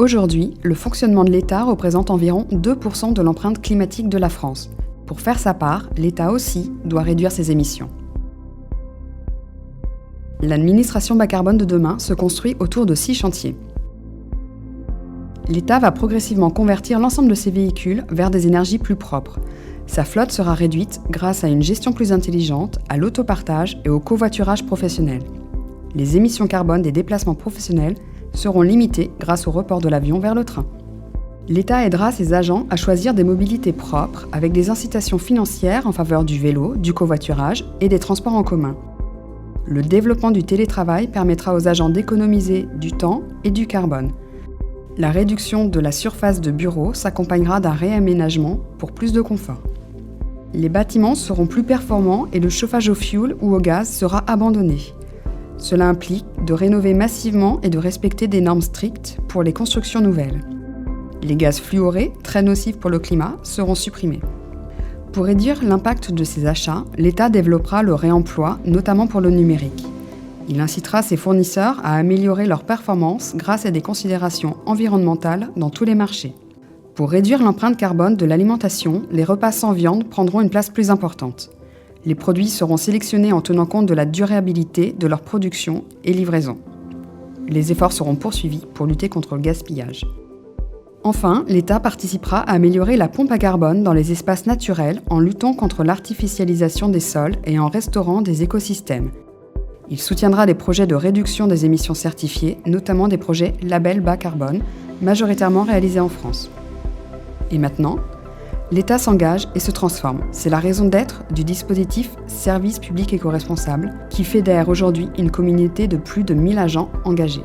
Aujourd'hui, le fonctionnement de l'État représente environ 2% de l'empreinte climatique de la France. Pour faire sa part, l'État aussi doit réduire ses émissions. L'administration bas carbone de demain se construit autour de 6 chantiers. L'État va progressivement convertir l'ensemble de ses véhicules vers des énergies plus propres. Sa flotte sera réduite grâce à une gestion plus intelligente, à l'autopartage et au covoiturage professionnel. Les émissions carbone des déplacements professionnels seront limitées grâce au report de l'avion vers le train. L'État aidera ses agents à choisir des mobilités propres avec des incitations financières en faveur du vélo, du covoiturage et des transports en commun. Le développement du télétravail permettra aux agents d'économiser du temps et du carbone. La réduction de la surface de bureau s'accompagnera d'un réaménagement pour plus de confort. Les bâtiments seront plus performants et le chauffage au fioul ou au gaz sera abandonné. Cela implique de rénover massivement et de respecter des normes strictes pour les constructions nouvelles. Les gaz fluorés, très nocifs pour le climat, seront supprimés. Pour réduire l'impact de ces achats, l'État développera le réemploi, notamment pour le numérique. Il incitera ses fournisseurs à améliorer leurs performances grâce à des considérations environnementales dans tous les marchés. Pour réduire l'empreinte carbone de l'alimentation, les repas sans viande prendront une place plus importante. Les produits seront sélectionnés en tenant compte de la durabilité de leur production et livraison. Les efforts seront poursuivis pour lutter contre le gaspillage. Enfin, l'État participera à améliorer la pompe à carbone dans les espaces naturels en luttant contre l'artificialisation des sols et en restaurant des écosystèmes. Il soutiendra des projets de réduction des émissions certifiées, notamment des projets label bas carbone, majoritairement réalisés en France. Et maintenant, l'État s'engage et se transforme. C'est la raison d'être du dispositif Service public éco-responsable qui fédère aujourd'hui une communauté de plus de 1000 agents engagés.